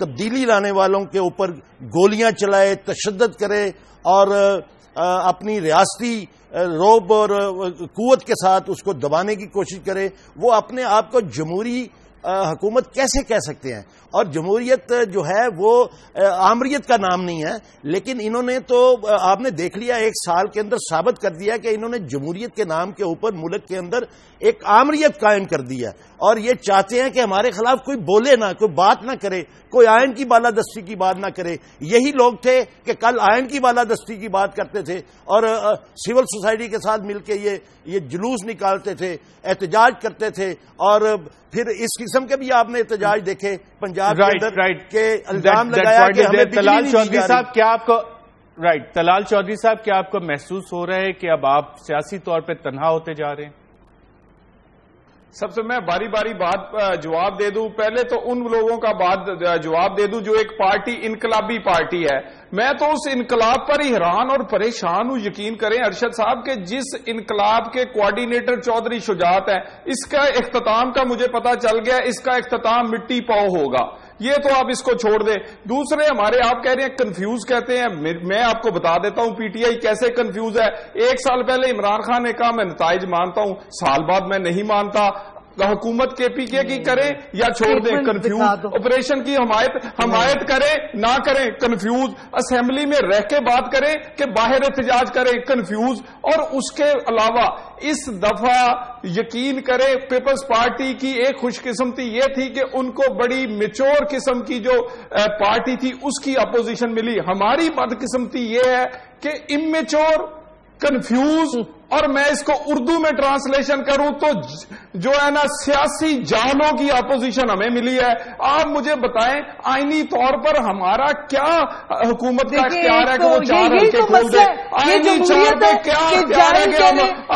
تبدیلی لانے والوں کے اوپر گولیاں چلائے، تشدد کرے اور اپنی ریاستی روب اور قوت کے ساتھ اس کو دبانے کی کوشش کرے، وہ اپنے آپ کو جمہوری حکومت کیسے کہہ سکتے ہیں؟ اور جمہوریت جو ہے وہ آمریت کا نام نہیں ہے. لیکن انہوں نے تو آپ نے دیکھ لیا 1 سال کے اندر ثابت کر دیا کہ انہوں نے جمہوریت کے نام کے اوپر ملک کے اندر ایک آمریت قائم کر دی ہے، اور یہ چاہتے ہیں کہ ہمارے خلاف کوئی بولے نہ، کوئی بات نہ کرے، کوئی آئین کی بالادستی کی بات نہ کرے. یہی لوگ تھے کہ کل آئین کی بالادستی کی بات کرتے تھے اور سول سوسائٹی کے ساتھ مل کے یہ جلوس نکالتے تھے، احتجاج کرتے تھے. اور پھر اس قسم کے بھی آپ نے احتجاج دیکھے پنجاب کے اندر کہ الزام لگایا کہ ہمیں بجلی نہیں دی جا رہی. کیا آپ کو طلال چودھری صاحب، کیا آپ کو محسوس ہو رہا ہے کہ اب آپ سیاسی طور پہ تنہا ہوتے جا رہے ہیں؟ سب سے میں باری باری بات جواب دے دوں. پہلے تو ان لوگوں کا بات جواب دے دوں جو ایک پارٹی انقلابی پارٹی ہے. میں تو اس انقلاب پر ہی حیران اور پریشان ہوں. یقین کریں ارشد صاحب کہ جس انقلاب کے کوارڈینیٹر چودھری شجاعت ہے, اس کا اختتام کا مجھے پتا چل گیا, اس کا اختتام مٹی پاؤ ہوگا. یہ تو آپ اس کو چھوڑ دیں. دوسرے ہمارے آپ کہہ رہے ہیں کنفیوز کہتے ہیں. میں آپ کو بتا دیتا ہوں پی ٹی آئی کیسے کنفیوز ہے. 1 سال پہلے عمران خان نے کہا میں نتائج مانتا ہوں, سال بعد میں نہیں مانتا. حکومت کے پی کے کی کریں یا چھوڑ دیں, کنفیوز. آپریشن کی حمایت کریں نہ کریں, کنفیوز. اسمبلی میں رہ کے بات کریں کہ باہر احتجاج کریں, کنفیوز. اور اس کے علاوہ اس دفعہ یقین کریں پیپلز پارٹی کی ایک خوش قسمتی یہ تھی کہ ان کو بڑی میچور قسم کی جو پارٹی تھی اس کی اپوزیشن ملی. ہماری بدقسمتی یہ ہے کہ امیچور, کنفیوز, اور میں اس کو اردو میں ٹرانسلیشن کروں تو جو ہے نا سیاسی جانوں کی اپوزیشن ہمیں ملی ہے. آپ مجھے بتائیں آئینی طور پر ہمارا کیا حکومت کا اختیار ہے کہ وہ 4 ہلکے کھول دے؟ آئینی طور پہ کیا اختیار ہے کہ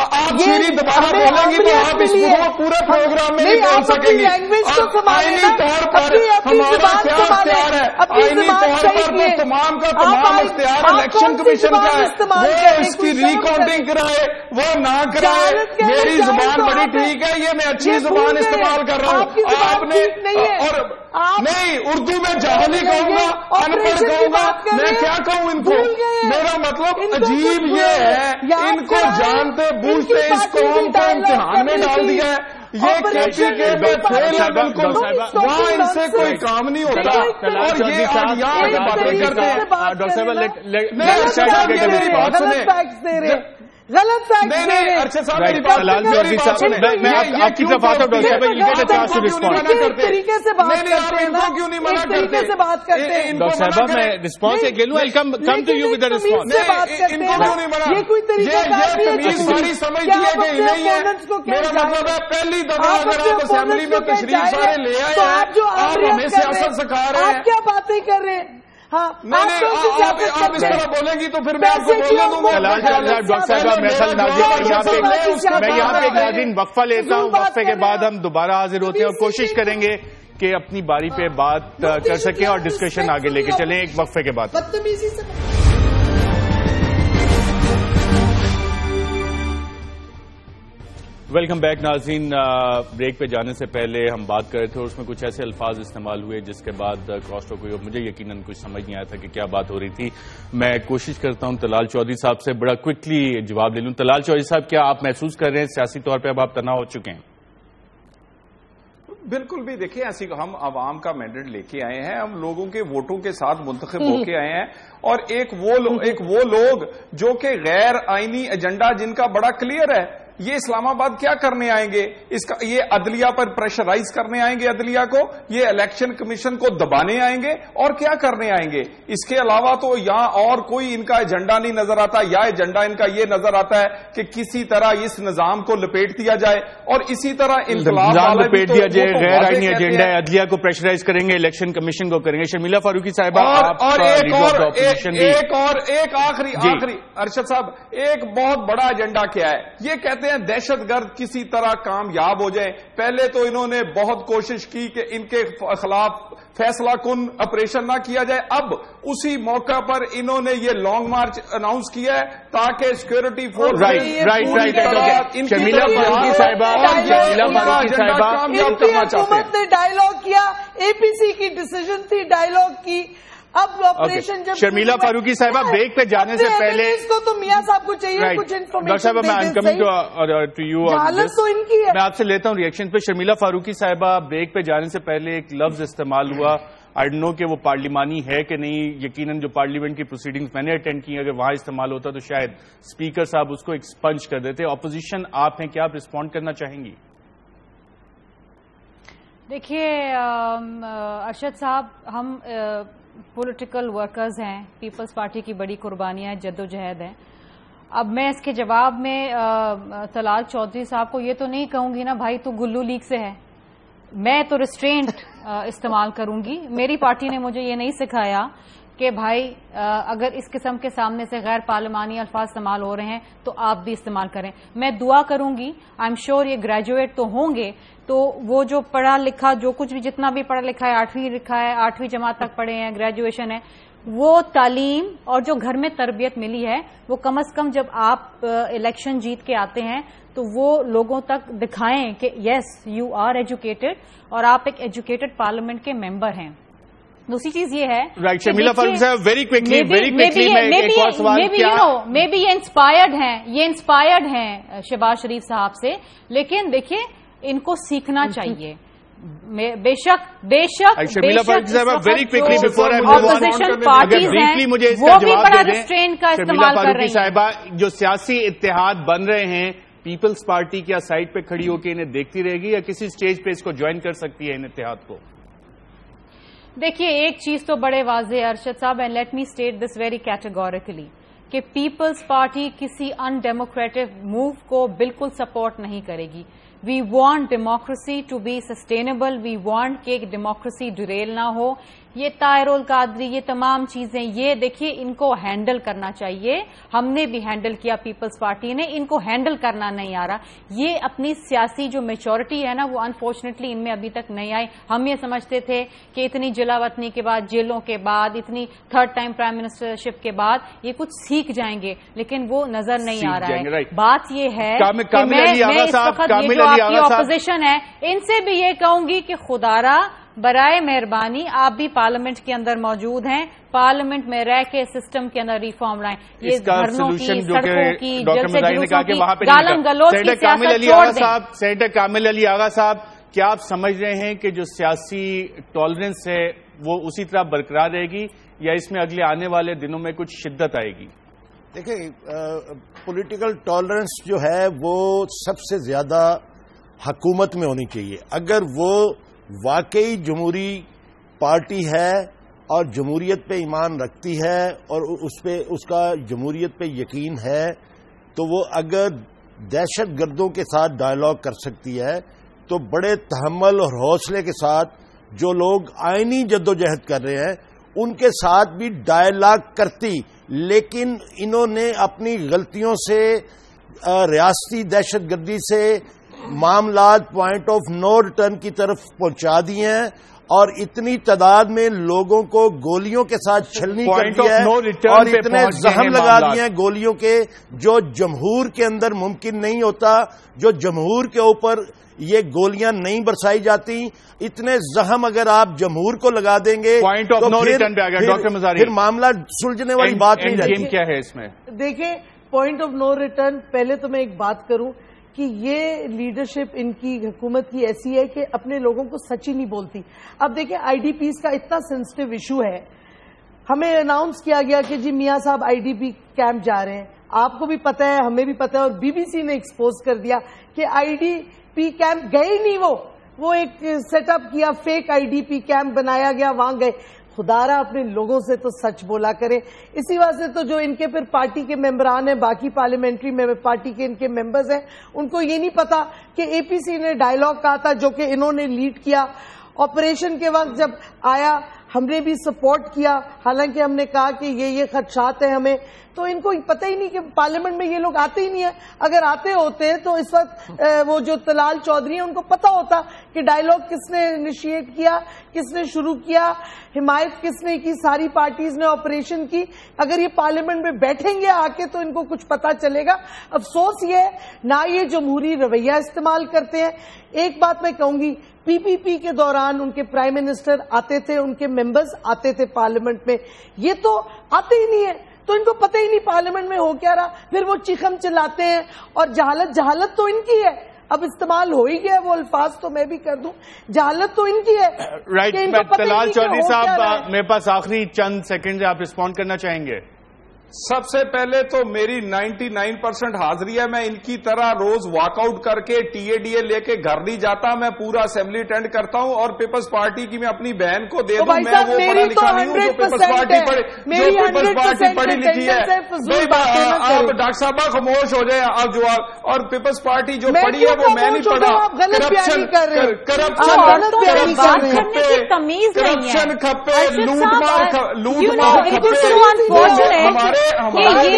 آپ سیری دوبارہ بولیں گی تو آپ اس کو پورے پروگرام میں نہیں بول سکیں گی. آئینی طور پر ہمارا کیا اختیار ہے؟ آئینی طور پر تو تمام کا تمام اختیار الیکشن کمیشن کا ہے. وہ اس کی ریکاؤنٹنگ کرائے وہ نہ کرائے. میری زبان بڑی ٹھیک ہے, یہ میں اچھی زبان استعمال کر رہا ہوں. آپ نے اور نہیں اردو میں جاہلی کہوں گا, ان پڑھ کہوں گا, میں کیا کہوں ان کو؟ میرا مطلب عجیب یہ ہے ان کو جانتے بوجھتے اس قوم کو امتحان میں ڈال دیا ہے. یہ کیسی کے فیل ہے بالکل, وہاں ان سے کوئی کام نہیں ہوتا. اور یہ آج یہاں کے باتیں کرتے ہیں. ڈاکٹر صاحب یہ میری بات سنیں. غلط ارشد صاحب میری بات میں آپ کی طرف آتا ہوں. طریقے سے بات کرتے ہیں, کیوں نہیں منع طریقے سے بات کرتے ہیں. ڈاکٹر صاحب میں رسپانس ایک لے لوں, come to you with the response. ان کو کیوں نہیں منع؟ یہ کوئی طریقہ ساری سمجھتی ہے کہ نہیں ہے. میرا مطلب ہے پہلی دفعہ اگر آپ اسمبلی میں تشریف سارے لے آئے ہیں, آپ ہمیں سیاست سکھا رہے ہیں. آپ کیا باتیں کر رہے ہیں؟ آپ اس طرح بولیں گی تو پھر میں آپ کو بولنے دوں گا. ڈاکٹر صاحب میں یہاں پہ ایک ناظرین وقفہ لیتا ہوں. وقفے کے بعد ہم دوبارہ حاضر ہوتے ہیں اور کوشش کریں گے کہ اپنی باری پہ بات کر سکیں اور ڈسکشن آگے لے کے چلیں. ایک وقفے کے بعد ویلکم بیک. ناظرین بریک پہ جانے سے پہلے ہم بات کر رہے تھے اور اس میں کچھ ایسے الفاظ استعمال ہوئے جس کے بعد کاسٹ آف کوئی مجھے یقیناً کچھ سمجھ نہیں آیا تھا کہ کیا بات ہو رہی تھی. میں کوشش کرتا ہوں طلال چودھری صاحب سے بڑا کوئکلی جواب لے لوں. طلال چودھری صاحب کیا آپ محسوس کر رہے ہیں سیاسی طور پہ اب آپ تنہا ہو چکے ہیں؟ بالکل بھی دیکھیں ایسی ہم عوام کا مینڈیٹ لے کے آئے ہیں, ہم لوگوں کے ووٹوں کے ساتھ منتخب ہو کے آئے ہیں. اور ایک وہ لوگ جو کہ غیر آئینی ایجنڈا جن کا بڑا کلیئر ہے, یہ اسلام آباد کیا کرنے آئیں گے؟ یہ عدلیہ پر پریشرائز کرنے آئیں گے, عدلیہ کو, یہ الیکشن کمیشن کو دبانے آئیں گے, اور کیا کرنے آئیں گے؟ اس کے علاوہ تو یہاں اور کوئی ان کا ایجنڈا نہیں نظر آتا. یا ایجنڈا ان کا یہ نظر آتا ہے کہ کسی طرح اس نظام کو لپیٹ دیا جائے, اور اسی طرح انقلاب لپیٹ دیا جائے. غیر آئینی ایجنڈا ہے, عدلیہ کو پریشرائز کریں گے, الیکشن کمیشن کو کریں گے. شرمیلا فاروقی صاحبہ ایک آخری ارشد صاحب, ایک بہت بڑا ایجنڈا کیا ہے؟ یہ کہتے ہیں دہشت گرد کسی طرح کامیاب ہو جائیں. پہلے تو انہوں نے بہت کوشش کی کہ ان کے خلاف فیصلہ کن آپریشن نہ کیا جائے. اب اسی موقع پر انہوں نے یہ لانگ مارچ اناؤنس کیا ہے تاکہ سیکورٹی فورس شرمیلا فاروقی صاحبہ کامیاب کرنا چاہتے ہیں. نے ڈائیلاگ کیا, اے پی سی کی ڈیسیژن تھی ڈائیلاگ کی. اب آپریشن جب شرمیلا فاروقی صاحبہ بریک پہ جانے سے پہلے اس کو تو میاں صاحب کو چاہیے کچھ انفارمیشن. ڈاکٹر صاحب میں آپ سے لیتا ہوں ریئیکشن پہ. شرمیلا فاروقی صاحبہ بریک پہ جانے سے پہلے ایک لفظ استعمال ہوا, آئی ڈونٹ نو کہ وہ پارلیمانی ہے کہ نہیں. یقیناً جو پارلیمنٹ کی پروسیڈنگز میں نے اٹینڈ کی, اگر وہاں استعمال ہوتا تو شاید اسپیکر صاحب اس کو ایکسپنج کر دیتے. اپوزیشن آپ ہیں, کیا آپ رسپونڈ کرنا چاہیں گی؟ دیکھیے ارشد صاحب, ہم پولیٹیکل ورکرز ہیں, پیپلز پارٹی کی بڑی قربانیاں جد و جہد ہیں. اب میں اس کے جواب میں طلال چودھری صاحب کو یہ تو نہیں کہوں گی نا بھائی تو گلو لیگ سے ہے. میں تو ریسٹرینٹ استعمال کروں گی. میری پارٹی نے مجھے یہ نہیں سکھایا کہ بھائی اگر اس قسم کے سامنے سے غیر پارلیمانی الفاظ استعمال ہو رہے ہیں تو آپ بھی استعمال کریں. میں دعا کروں گی, آئی ایم شیور یہ گریجویٹ تو ہوں گے, تو وہ جو پڑھا لکھا, جو کچھ بھی جتنا بھی پڑھا لکھا ہے, 8ویں لکھا ہے, 8ویں جماعت تک پڑھے ہیں, گریجویشن ہے, وہ تعلیم اور جو گھر میں تربیت ملی ہے وہ کم از کم جب آپ الیکشن جیت کے آتے ہیں تو وہ لوگوں تک دکھائیں کہ یس یو آر ایجوکیٹڈ اور آپ ایک ایجوکیٹڈ پارلیمنٹ کے ممبر ہیں. دوسری چیز یہ ہے مے بی یہ انسپائرڈ ہیں شہباز شریف صاحب سے, لیکن دیکھیے ان کو سیکھنا چاہیے. بے شک اپوزیشن پارٹیز ہیں وہ بھی بڑا ریسٹرین کا استعمال کر رہی ہیں. جو سیاسی اتحاد بن رہے ہیں, پیپلز پارٹی کیا سائڈ پہ کھڑی ہو کے انہیں دیکھتی رہے گی یا کسی سٹیج پہ اس کو جوائن کر سکتی ہے ان اتحاد کو؟ دیکھیے ایک چیز تو بڑے واضح ہے ارشد صاحب, and let me state this very categorically, کہ پیپلز پارٹی کسی ان ڈیموکریٹک موو کو بالکل سپورٹ نہیں کرے گی. We want democracy to be sustainable, we want کہ ڈیموکریسی ڈریل نہ ہو. یہ طاہر القادری, یہ تمام چیزیں, یہ دیکھیے ان کو ہینڈل کرنا چاہیے. ہم نے بھی ہینڈل کیا, پیپلز پارٹی نے, ان کو ہینڈل کرنا نہیں آ رہا. یہ اپنی سیاسی جو میچورٹی ہے نا وہ انفارچونیٹلی ان میں ابھی تک نہیں آئی. ہم یہ سمجھتے تھے کہ اتنی جلا وطنی کے بعد, جیلوں کے بعد, اتنی تھرڈ ٹائم پرائم منسٹرشپ کے بعد یہ کچھ سیکھ جائیں گے, لیکن وہ نظر نہیں آ رہا ہے. بات یہ ہے کہ میں اس وقت یہ جو آپ کی اپوزیشن ہے ان سے بھی یہ کہوں گی کہ خدارا برائے مہربانی آپ بھی پارلیمنٹ کے اندر موجود ہیں, پارلیمنٹ میں رہ کے سسٹم کے اندر ریفارم لائیں. یہ دھرنوں کی, سڑکوں کی, جلسے جلوسوں کی, گالم گلوچ کی سیاست چھوڑ دیں. سینیٹر کامل علی آغا صاحب, کیا آپ سمجھ رہے ہیں کہ جو سیاسی ٹالرنس ہے وہ اسی طرح برقرار رہے گی یا اس میں اگلے آنے والے دنوں میں کچھ شدت آئے گی؟ دیکھیں, پولیٹیکل ٹالرنس جو ہے وہ سب سے زیادہ حکومت میں ہونی چاہیے. اگر وہ واقعی جمہوری پارٹی ہے اور جمہوریت پہ ایمان رکھتی ہے اور اس کا جمہوریت پہ یقین ہے, تو وہ اگر دہشت گردوں کے ساتھ ڈائیلاگ کر سکتی ہے تو بڑے تحمل اور حوصلے کے ساتھ جو لوگ آئینی جدوجہد کر رہے ہیں ان کے ساتھ بھی ڈائیلاگ کرتی. لیکن انہوں نے اپنی غلطیوں سے, ریاستی دہشت گردی سے معاملات پوائنٹ آف نو ریٹرن کی طرف پہنچا دیے ہیں اور اتنی تعداد میں لوگوں کو گولیوں کے ساتھ چھلنی کر دیا ہے اور اتنے زخم لگا دیے ہیں گولیوں کے جو جمہور کے اندر ممکن نہیں ہوتا, جو جمہور کے اوپر یہ گولیاں نہیں برسائی جاتی. اتنے زخم اگر آپ جمہور کو لگا دیں گے تو پھر معاملہ سلجھنے والی بات نہیں رہتی. کیا ہے اس میں؟ دیکھیں, پوائنٹ آف نو ریٹرن, پہلے تو میں ایک بات کروں کہ یہ لیڈرشپ ان کی حکومت کی ایسی ہے کہ اپنے لوگوں کو سچ ہی نہیں بولتی. اب دیکھیں آئی ڈی پیز کا اتنا سینسٹیو ایشو ہے, ہمیں اناؤنس کیا گیا کہ جی میاں صاحب آئی ڈی پی کیمپ جا رہے ہیں. آپ کو بھی پتا ہے, ہمیں بھی پتا ہے, اور بی بی سی نے ایکسپوز کر دیا کہ آئی ڈی پی کیمپ گئے ہی نہیں. وہ ایک سیٹ اپ کیا, fake I D P camp بنایا گیا, وہاں گئے. خدارا اپنے لوگوں سے تو سچ بولا کریں. اسی واسطے تو جو ان کے پھر پارٹی کے ممبران ہیں, باقی پارلیمنٹری پارٹی کے ان کے ممبرز ہیں, ان کو یہ نہیں پتا کہ اے پی سی نے ڈائیلاگ کہا تھا جو کہ انہوں نے لیڈ کیا. آپریشن کے وقت جب آیا ہم نے بھی سپورٹ کیا, حالانکہ ہم نے کہا کہ یہ خدشات ہیں ہمیں, تو ان کو پتہ ہی نہیں کہ پارلیمنٹ میں یہ لوگ آتے ہی نہیں ہیں. اگر آتے ہوتے تو اس وقت وہ جو طلال چودھری ہیں ان کو پتہ ہوتا کہ ڈائیلاگ کس نے انیشیٹ کیا, کس نے شروع کیا, حمایت کس نے کی, ساری پارٹیز نے آپریشن کی. اگر یہ پارلیمنٹ میں بیٹھیں گے آ کے تو ان کو کچھ پتہ چلے گا. افسوس یہ ہے نہ یہ جمہوری رویہ استعمال کرتے ہیں. ایک بات میں کہوں گی, پی پی پی کے دوران ان کے پرائم منسٹر آتے تھے, ان کے ممبرز آتے تھے پارلیمنٹ میں, یہ تو آتے ہی نہیں ہے. تو ان کو پتہ ہی نہیں پارلیمنٹ میں ہو کیا رہا. پھر وہ چیخم چلاتے ہیں, اور جہالت تو ان کی ہے. اب استعمال ہو ہی گیا وہ الفاظ, تو میں بھی کر دوں, جہالت تو ان کی ہے. رائٹ, طلال چودھری صاحب میرے پاس آخری چند سیکنڈ آپ رسپونڈ کرنا چاہیں گے؟ سب سے پہلے تو میری 99% حاضری ہے. میں ان کی طرح روز واک آؤٹ کر کے TADA لے کے گھر نہیں جاتا. میں پورا اسمبلی اٹینڈ کرتا ہوں. اور پیپلز پارٹی کی میں اپنی بہن کو دے دوں. میں وہ پڑھا لکھا نہیں ہوں جو پیپلز پارٹی پڑھی لکھی ہے. آپ ڈاکٹر صاحب خاموش ہو جائیں. آپ جو اور پیپلز پارٹی جو پڑھی ہے وہ میں نہیں پڑھا. کرپشن کھپے, لوٹ مار ہمارے بڑی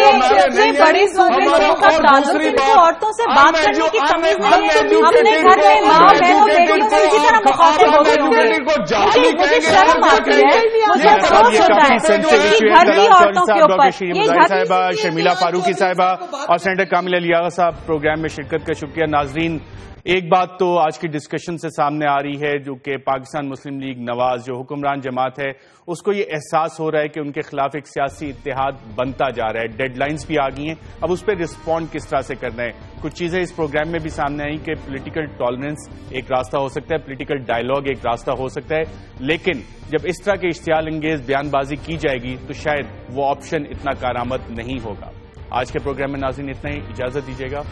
عورتوں سے بات کرنے کی تمیز نہیں ہے. اپنے گھر میں ماں بہنوں بیٹیوں سے اسی طرح مخاطب ہو گئے ہوں گے. مجھے شرم آتی ہے, مجھے افسوس ہوتا ہے کہ گھر کی عورتوں کے اوپر صاحبہ, شمیلہ فاروقی صاحبہ اور سینیٹر کامل علی آغا صاحب پروگرام میں شرکت کا شکریہ. ناظرین, ایک بات تو آج کی ڈسکشن سے سامنے آ رہی ہے جو کہ پاکستان مسلم لیگ نواز جو حکمران جماعت ہے اس کو یہ احساس ہو رہا ہے کہ ان کے خلاف ایک سیاسی اتحاد بنتا جا رہا ہے. ڈیڈ لائنز بھی آ گئی ہیں, اب اس پہ رسپونڈ کس طرح سے کرنا ہے. کچھ چیزیں اس پروگرام میں بھی سامنے آئی کہ پولیٹیکل ٹالرنس ایک راستہ ہو سکتا ہے, پولیٹیکل ڈائیلاگ ایک راستہ ہو سکتا ہے, لیکن جب اس طرح کے اشتعال انگیز بیان بازی کی جائے گی تو شاید وہ آپشن اتنا کارآمد نہیں ہوگا. آج کے پروگرام میں ناظرین اتنا ہی, اجازت دیجیے گا.